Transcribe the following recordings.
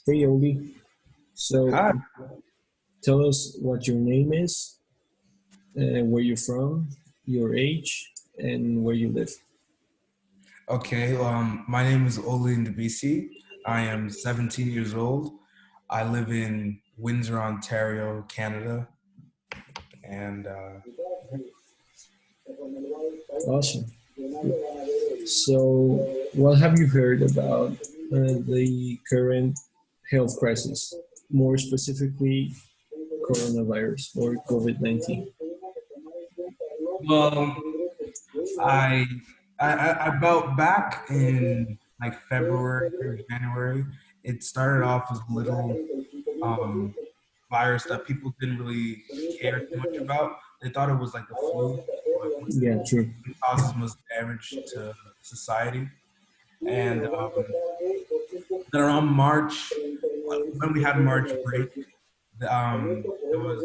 Hey Oli, so Hi. tell us what your name is, where you're from, your age, and where you live. Okay. My name is Oli Ndubisi. I am 17 years old. I live in Windsor, Ontario, Canada, and Awesome. So, what have you heard about the current health crisis, more specifically coronavirus or COVID-19? well, I, I about back in like February or January. It started off as a little um, virus that people didn't really care too much about. They thought it was like the flu, but what Yeah, true. it causes most damage to society. And then around March, when we had March break, there was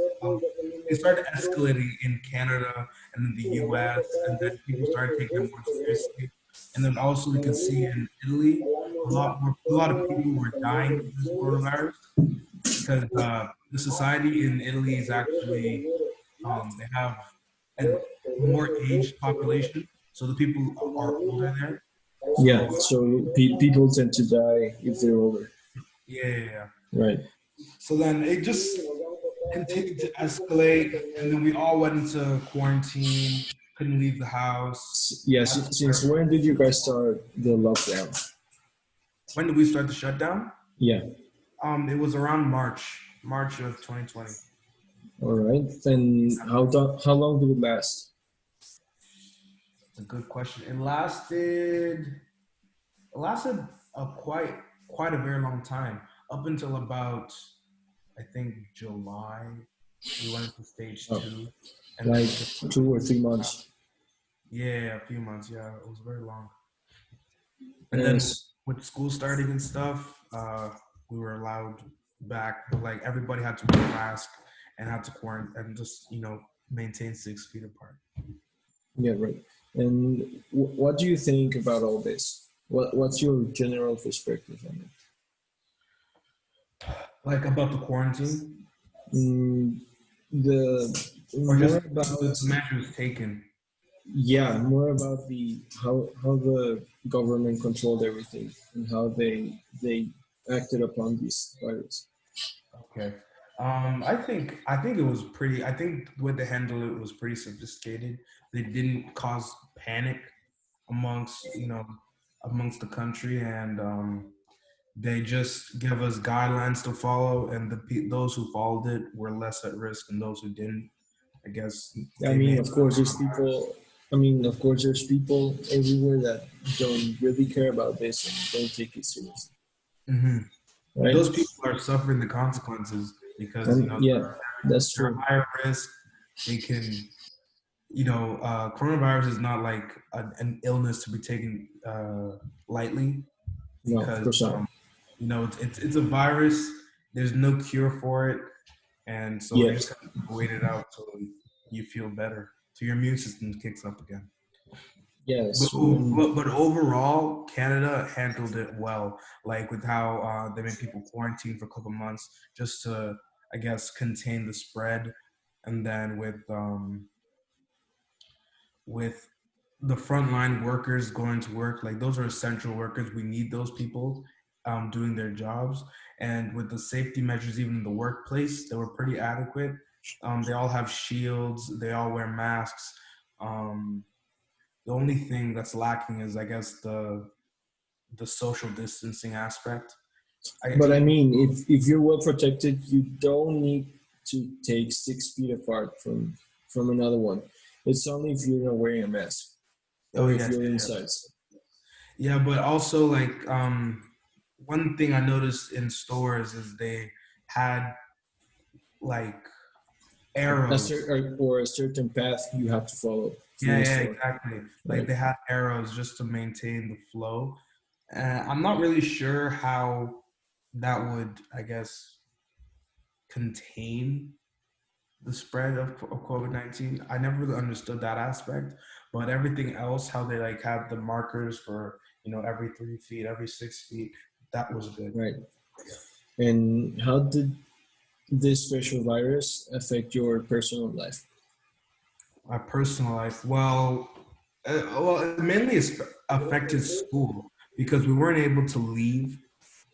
it started escalating in Canada and in the U.S. and then people started taking it more seriously. And then also we could see in Italy a lot of people were dying of this coronavirus because the society in Italy is actually they have a more aged population, so the people are older there. Yeah, So so people tend to die if they're older, yeah, yeah, yeah. right? So then it just continued to escalate, and then we all went into quarantine, couldn't leave the house. Yes. Since when did you guys start the lockdown? When did we start the shutdown? Yeah. It was around March of 2020. All right. And how long did it last? It's a good question. It lasted quite a very long time, up until about I think July. We went into stage Oh, two, and then like we just 2 or 3 months. yeah, a few months. Yeah, it was very long. And then Yes. with school starting and stuff, we were allowed back, but like everybody had to wear a mask and had to quarantine and just maintain 6 feet apart. Yeah. Right. And what do you think about all this? What's your general perspective on it? Like about the quarantine, Mm, the or more just about the measures taken. yeah, more about the how the government controlled everything and how they acted upon this virus. Okay. I think it was pretty. I think the way they handled it was pretty sophisticated. They didn't cause panic amongst amongst the country, and they just give us guidelines to follow, and those who followed it were less at risk, and those who didn't, I guess I they may mean, have of course, there's coronavirus. people. I mean, of course, there's people everywhere that don't really care about this and don't take it seriously, Hmm. And right? those people are suffering the consequences because And yeah, that's they're true. higher risk. They can, coronavirus is not like an illness to be taken lightly No, of because course not. it's a virus. There's no cure for it, and so you just Yes, have to wait it out till you feel better, so your immune system kicks up again. But, yes, but overall, Canada handled it well, like with how they made people quarantine for a couple months just to, I guess, contain the spread, and then with the frontline workers going to work, like those are essential workers. We need those people doing their jobs, and with the safety measures, even in the workplace, they were pretty adequate. They all have shields. They all wear masks. Um, the only thing that's lacking is, I guess, the social distancing aspect. but I I mean, if you're well protected, you don't need to take 6 feet apart from another one. It's only if you're not wearing a mask oh or if yes, you're yes, inside. yeah, but also like one thing I noticed in stores is they had like arrows. Or a certain path you have to follow through Yeah, the yeah, store, exactly. Like right? they had arrows just to maintain the flow. I'm not really sure how that would, I guess, contain the spread of COVID-19. I never really understood that aspect, but everything else, how they like had the markers for every 3 feet, every 6 feet, that was good. Right. And how did this special virus affect your personal life? My personal life, well, it mainly affected school because we weren't able to leave.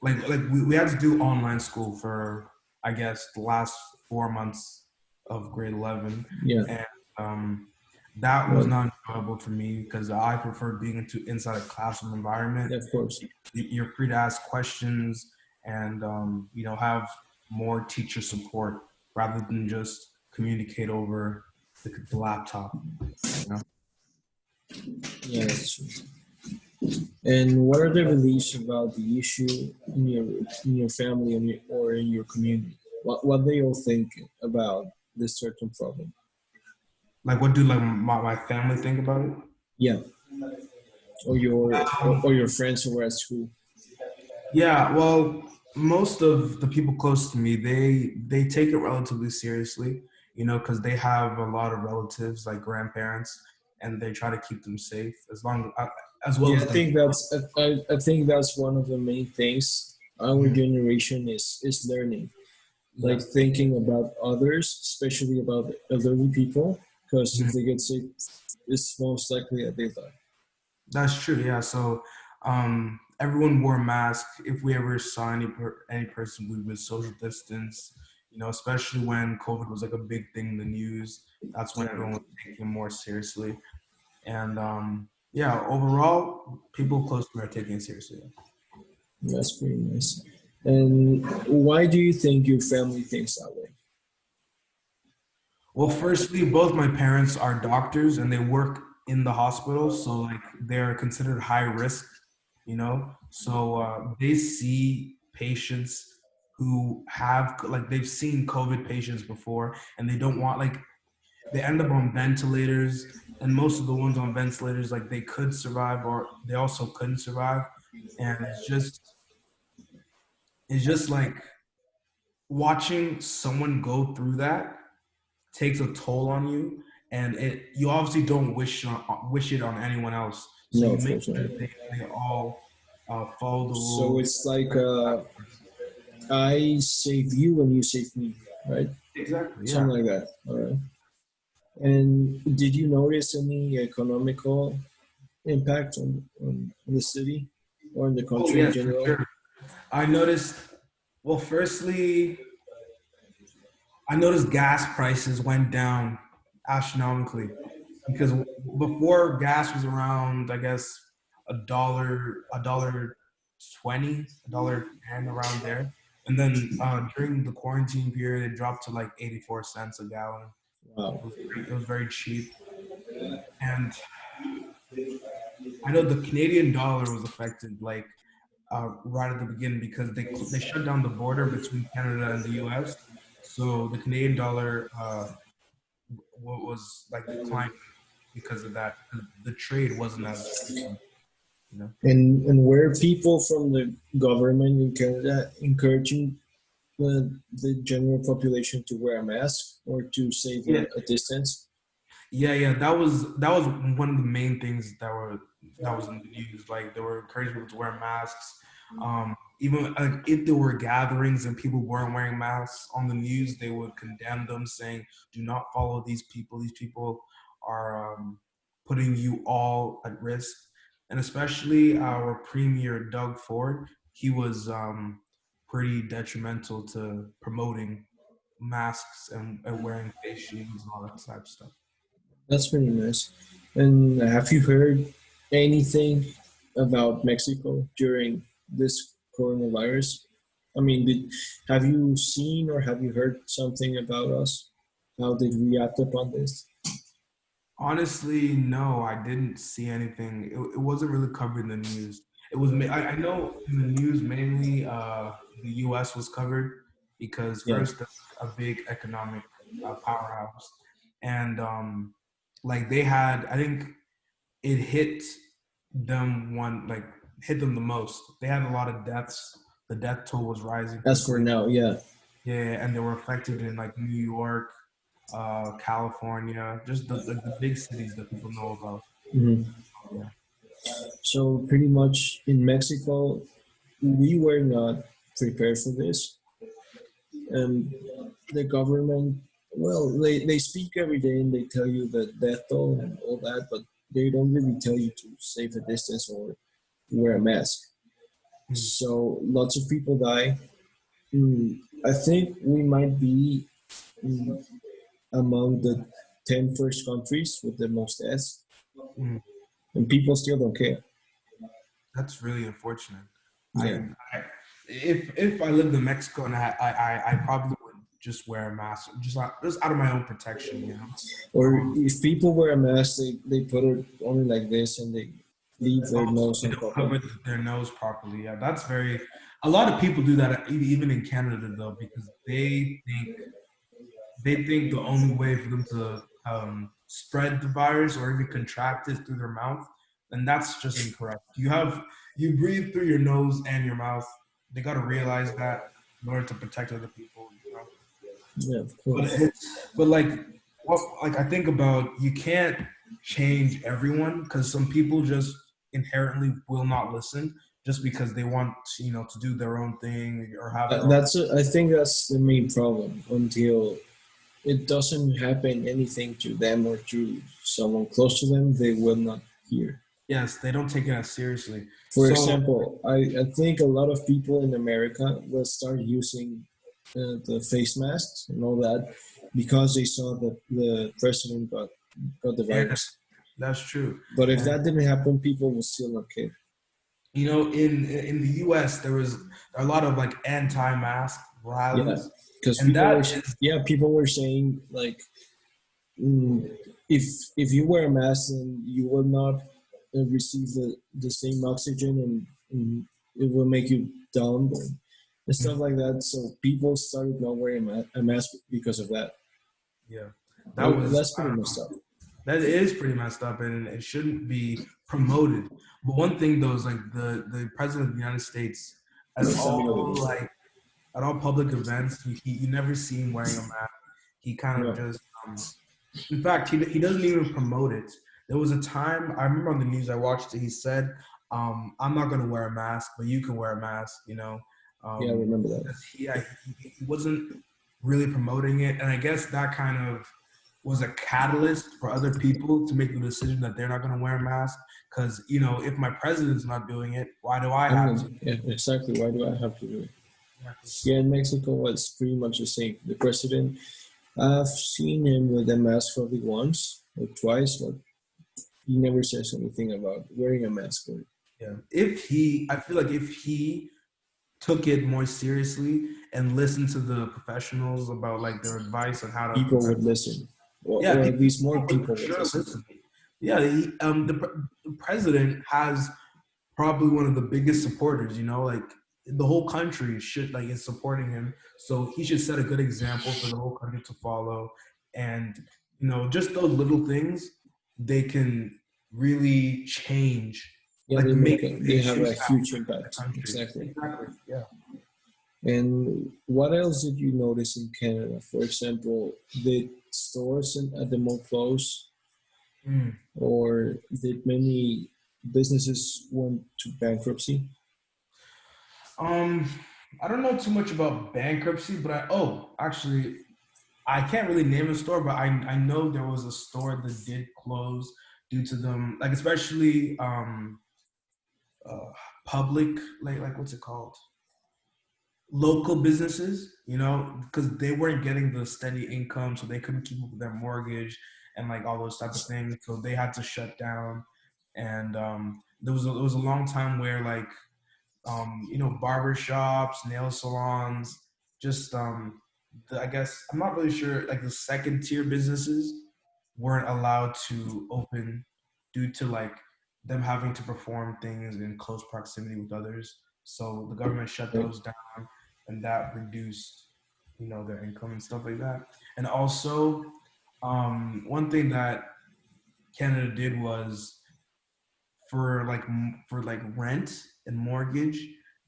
We had to do online school for, I guess, the last 4 months of grade 11, Yeah, and um, that was well, not enjoyable for me because I prefer being inside a classroom environment. yeah, of course. You're free to ask questions and have more teacher support rather than just communicate over the laptop. You know, Yeah, that's true. And what are the beliefs about the issue in your family or in your community? What they all think about this certain problem? like what do like my family think about it? Yeah, or your friends who were at school. Yeah, well, most of the people close to me, they take it relatively seriously, because they have a lot of relatives like grandparents, and they try to keep them safe as well Yeah, as them. I think that's one of the main things our Mhm. generation is learning, like Yeah. thinking about others, especially about elderly people, because if Mhm. they get sick, it's most likely that they die. That's true. Yeah. So, everyone wore masks. If we ever saw any person, we would social distance. Especially when COVID was like a big thing in the news. That's when Yeah, everyone was taking it more seriously. And yeah, overall, people close to me are taking it seriously. that's pretty nice. And why do you think your family thinks that way? Well, firstly, both my parents are doctors and they work in the hospital, so like they're considered high risk, So they see patients who have like they've seen COVID patients before, and they don't want like they end up on ventilators, and most of the ones on ventilators like they could survive or they also couldn't survive, and it's just like watching someone go through that takes a toll on you, and you obviously don't wish it on anyone else. So No, you of make course not. sure that they all follow the So rules. it's like I save you when you save me, right? Exactly. Something Yeah. like that. All right. And did you notice any economical impact on the city or in the Oh country in yes, for general? sure. I noticed. Well, firstly, I noticed gas prices went down astronomically because before gas was around, I guess a dollar 20, a dollar 10 around there, and then during the quarantine period, it dropped to like 84 cents a gallon. Wow, It was very cheap, and I know the Canadian dollar was affected like right at the beginning because they shut down the border between Canada and the U.S. So the Canadian dollar was like declining because of that. The trade wasn't as frequent, you know. and were people from the government in Canada encouraging the general population to wear a mask or to save Yeah, a distance? yeah. That was one of the main things that was in the news. Like they were encouraging people to wear masks. Even like if there were gatherings and people weren't wearing masks on the news, they would condemn them, saying, "Do not follow these people. These people are putting you all at risk." And especially our premier Doug Ford, he was pretty detrimental to promoting masks and wearing face shields and all that type of stuff. That's pretty nice. And have you heard anything about Mexico during this coronavirus? I mean, have you seen or have you heard something about us? How did we react upon this? Honestly, no, I didn't see anything. It wasn't really covered in the news. I know in the news mainly the U.S. was covered because Yeah, first they're a big economic powerhouse, and like they had, I think it hit them the most. They had a lot of deaths. The death toll was rising as for quickly. now, yeah. Yeah, and they were affected in like New York, California, just the big cities that people know about. Mhm. Yeah. So pretty much in Mexico, we were not. prepared for this. And the government, well, they speak every day and they tell you the death toll and all that, but they don't really tell you to save a distance or wear a mask. Mm, So lots of people die. I think we might be mm, among the 10 first countries with the most deaths, mm. and people still don't care. That's really unfortunate. Yeah. I if I lived in Mexico and I probably would just wear a mask, just out of my own protection, you know. Or Um, if people wear a mask, they put it only like this and they leave their Also, nose they don't uncovered. cover their nose properly. Yeah, that's very. A lot of people do that, even in Canada, though, because they think the only way for them to spread the virus or even contract it through their mouth, and that's just incorrect. You breathe through your nose and your mouth. They got to realize that in order to protect other people. You know? Yeah, of But course. but like what like I think about you can't change everyone because some people just inherently will not listen just because they want to do their own thing or have their own. I think that's the main problem. Until it doesn't happen anything to them or to someone close to them, they will not hear. Yes, they don't take it as seriously. For So example, I think a lot of people in America will start using the face masks and all that because they saw that the president got the yeah, virus. that's true. But if And that didn't happen, people would still not care. in the U.S. there was a lot of like anti-mask Yeah, rallies, because and people were that is people were saying like if you wear a mask, then you will not receive the same oxygen and it will make you dumb and stuff like that. So people started not wearing a mask because of that. yeah, that was That's pretty messed up. that is pretty messed up, and it shouldn't be promoted. But one thing though is like the president of the United States at all public events, you never see him wearing a mask. He kind of No, just, in fact, he doesn't even promote it. There was a time I remember on the news I watched it. He said, "I'm not going to wear a mask, but you can wear a mask." yeah, I remember that. Because he wasn't really promoting it, and I guess that kind of was a catalyst for other people to make the decision that they're not going to wear a mask. Because if my president's not doing it, why do I I'm have not, to? yeah, exactly. Why do I have to do it? Exactly. Yeah, in Mexico, it's pretty much the same. The president, I've seen him with a mask probably once or twice, but he never says anything about wearing a mask. Or Yeah. I feel like if he took it more seriously and listened to the professionals about like their advice on how to people prevent. would listen, Yeah, or at least more would people for would sure listen. listen. Yeah, the president has probably one of the biggest supporters. Like the whole country should like is supporting him, so he should set a good example for the whole country to follow. And just those little things, they can really change, Yeah, like make a they huge have a impact huge in the impact. country. Exactly. Exactly. Yeah. And what else did you notice in Canada? For example, did stores at the mall close, Mm. or did many businesses went to bankruptcy? Um, I don't know too much about bankruptcy, but actually, I can't really name a store, but I know there was a store that did close due to them, like especially uh public, like what's it called? Local businesses, because they weren't getting the steady income, so they couldn't keep up with their mortgage and like all those type of things, so they had to shut down. And there was a long time where like barber shops, nail salons, just I guess I'm not really sure. Like the second tier businesses weren't allowed to open due to like them having to perform things in close proximity with others. So the government shut Right. those down, and that reduced their income and stuff like that. And also, one thing that Canada did was for like rent and mortgage,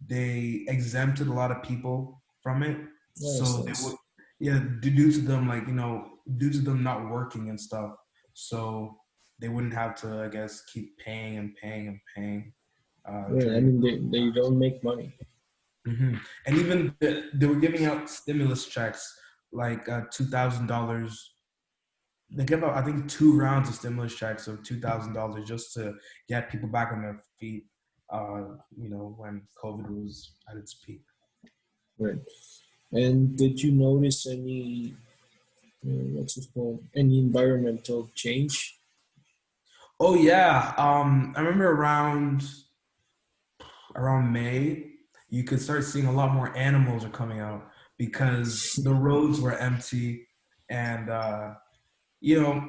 they exempted a lot of people from it. Yeah, that's So they would, nice. yeah, due to them not working and stuff. So they wouldn't have to, I guess, keep paying and paying and paying Right. I during mean, those they times. don't make money. And even they were giving out stimulus checks like $2,000. They gave out, I think, 2 rounds of stimulus checks of $2,000 just to get people back on their feet. When COVID was at its peak. Right. And did you notice any what's it called? Any environmental change? Oh yeah, I remember around May, you could start seeing a lot more animals are coming out because the roads were empty, and you know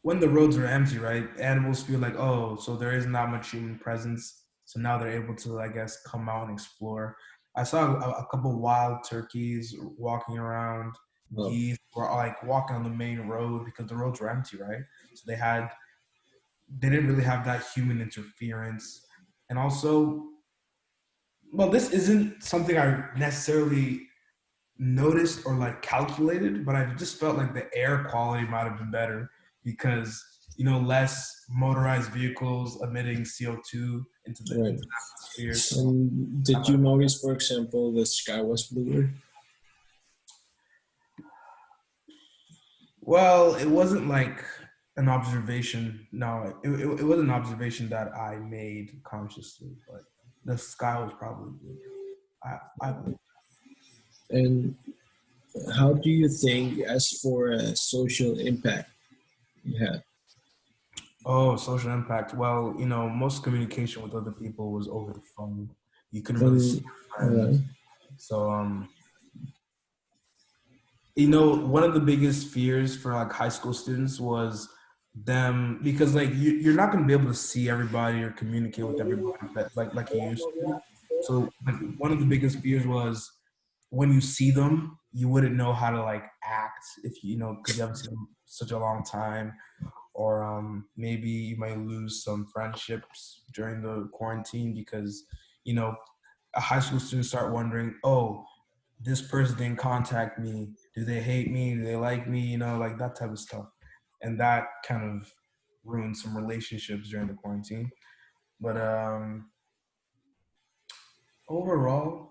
when the roads are empty, right? Animals feel like, oh, so there isn't that much human presence, so now they're able to, I guess, come out and explore. I saw a couple wild turkeys walking around. Oh, Geese were like walking on the main road because the roads were empty, right? So they didn't really have that human interference. And also, well, this isn't something I necessarily noticed or like calculated, but I just felt like the air quality might have been better because less motorized vehicles emitting CO2 right. into the atmosphere. So And that did might you have been. notice, for example, the sky was bluer? Well, it wasn't like an observation. No, it was an observation that I made consciously, but the sky was probably blue. I believe. And how do you think, as for a social impact it had? Oh, social impact. Well, most communication with other people was over the phone. You couldn't really see And your uh, friends. So, one of the biggest fears for like high school students was them because like you're not going to be able to see everybody or communicate with everybody like you used to. So, like one of the biggest fears was when you see them, you wouldn't know how to like act if because you haven't seen them such a long time, or maybe you might lose some friendships during the quarantine because you know a high school student start wondering, oh, this person didn't contact me, do they hate me, do they like me, like that type of stuff, and that kind of ruined some relationships during the quarantine. But overall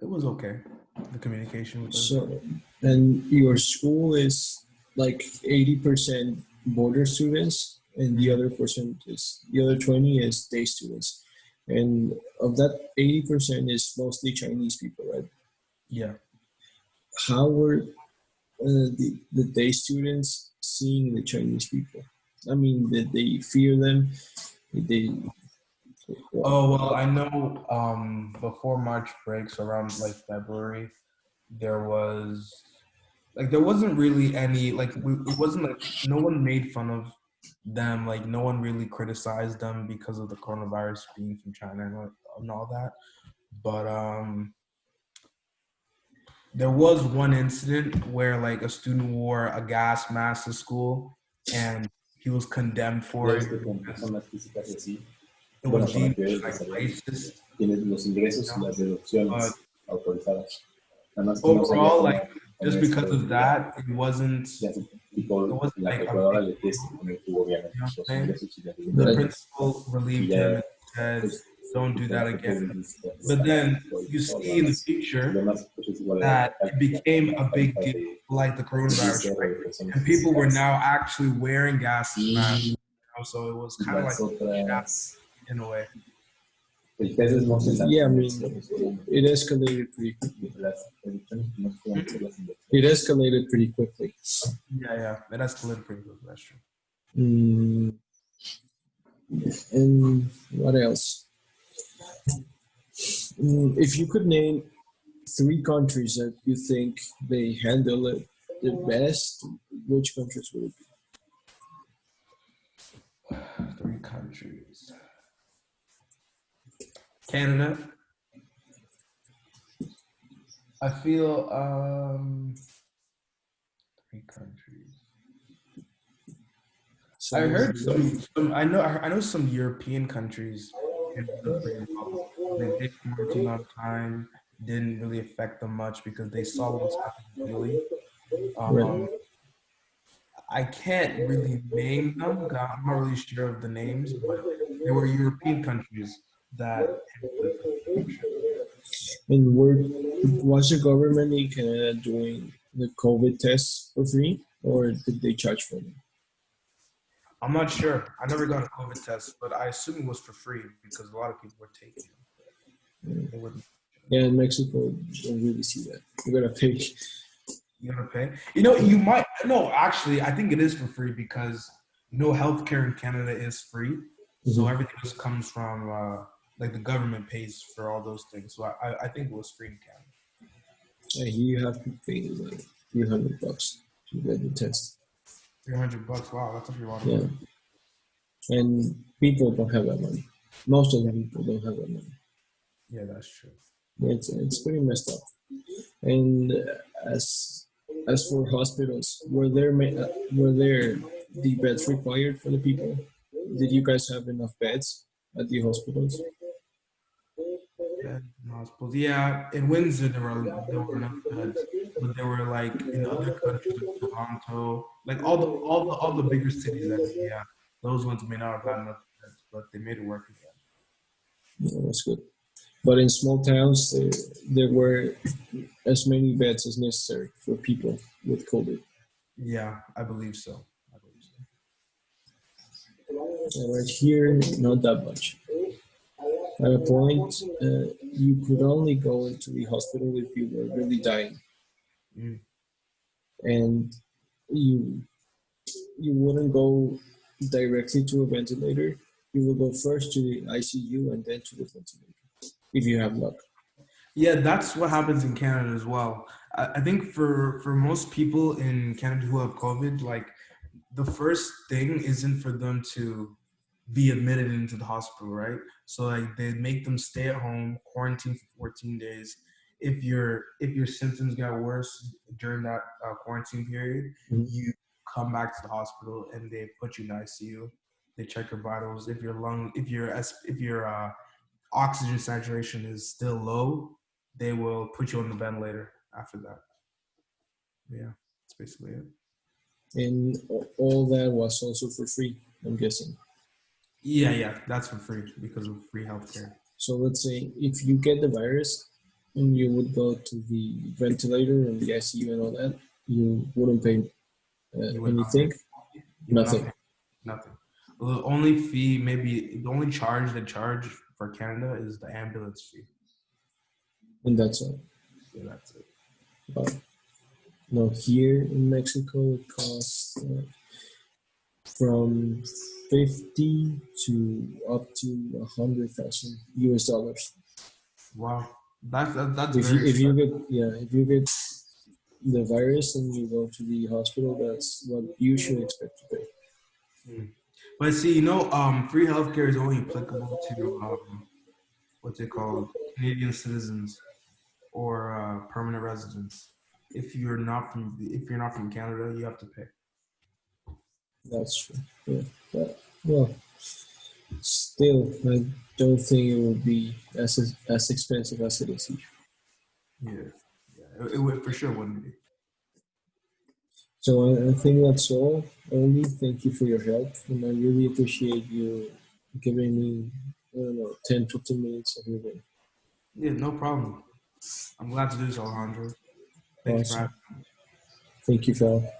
it was okay, the communication with other people. so, and your school is like 80% border students, and the Mhm. other percent is the other 20 is day students. And of that 80% is mostly Chinese people, right? Yeah. How were the day students seeing the Chinese people? I mean, did they fear them? Did they what? Oh well, I know before March breaks around like February, there was there wasn't really any it wasn't like no one made fun of them, like no one really criticized them because of the coronavirus being from China and all that. But there was one incident where like a student wore a gas mask to school and he was condemned for Crees it que con because personas físicas y así, it was bueno, con deemed actividades like empresariales, racist, tienes los ingresos y you las know? deducciones autorizadas. Nada más que no sabía Overall, like cómo just poner because esto, of that, it wasn't ya sé, tipo la like a big calculadora le tienes que deal. poner tú, obviamente, You know los what I'm saying? ingresos y las The Right. deducciones, principal y relieved him ya, and said, pues, "Don't tu do that trabajo again." todo necesita But escanear then todo, you todo see in the lo future demás, pues es igual a that it became las a big tarifas deal, like the de coronavirus, PCR right? de personas And people were físicas now actually wearing gas masks, y so it was kind of like las otras, in a way. el test es no se Yeah, I sabe, mean, it escalated pretty quickly. las deducciones no se pueden hacer las It inversiones. escalated pretty quickly. Yeah, it escalated pretty quick. That's true. Mm, and what else? If you could name three countries that you think they handle it the best, which countries would it be? 3 countries. Canada. I feel 3 countries. I Some heard of some I know some European countries handled it pretty well. Like they quarantined on time, didn't really affect them much because they saw what was happening in Italy. right. Um, I can't really name them. 'Cause I'm not really sure of the names, but there were European countries that handled it for sure. And was the government in Canada doing the COVID tests for free, or did they charge for them? I'm not sure. I never got a COVID test, but I assume it was for free because a lot of people were taking them. They wouldn't. Yeah, in Mexico, you don't really see that. You gotta pay. You gotta pay. You know, you might. No, actually, I think it is for free because healthcare in Canada is free. So Mhm. everything just comes from like the government pays for all those things. So I think it was free in Canada. And you have to pay like $300 to get the test. $300. Wow, that's actually a lot of Yeah, money. and people don't have that money. Most of the people don't have that money. Yeah, that's true. It's pretty messed up. And as as for hospitals, were there the beds required for the people? Did you guys have enough beds at the hospitals? Yeah, hospitals. Yeah, in Windsor there were enough beds, but there were like in other countries like Toronto, like all the bigger cities. I think yeah, those ones may not have had enough beds, but they made it work again. Yeah, that's good. But in small towns, there were as many beds as necessary for people with COVID. Yeah, I believe so. I believe so. Right here, not that much. At a point, you could only go into the hospital if you were really dying, Mm. and you you wouldn't go directly to a ventilator. You will go first to the ICU and then to the ventilator if you have luck. Yeah, that's what happens in Canada as well. I think for most people in Canada who have COVID, like the first thing isn't for them to be admitted into the hospital, right? So like they make them stay at home, quarantine for 14 days. If your symptoms got worse during that quarantine period, Mhm. you come back to the hospital and they put you in the ICU. They check your vitals. If your oxygen saturation is still low, they will put you on the ventilator after that. Yeah, that's basically it. And all that was also for free, I'm guessing. Yeah, yeah, that's for free because of free healthcare. So let's say if you get the virus and you would go to the ventilator and the ICU and all that, you wouldn't pay You would not pay. anything, You would not nothing. pay nothing. The only fee, maybe the only charge they charge for Canada is the ambulance fee. And that's all. Yeah, that's it. But no, here in Mexico, it costs from 50 to up to 100,000 US dollars. Wow, that's If very you expensive. get if you get the virus and you go to the hospital, that's what you should expect to pay. Mm. But see, free healthcare is only applicable to what's it called, Canadian citizens or permanent residents. If you're not from Canada, you have to pay. That's true. Yeah. But, well, still, I don't think it will be as expensive as it is here. Yeah, yeah, it for sure wouldn't be. So I think that's all. Only thank you for your help, and I really appreciate you giving me, I don't know, 10, 15 minutes of your day. Yeah, no problem. I'm glad to do this, Alejandro. Thank you for Awesome. having me. Thank you, Val.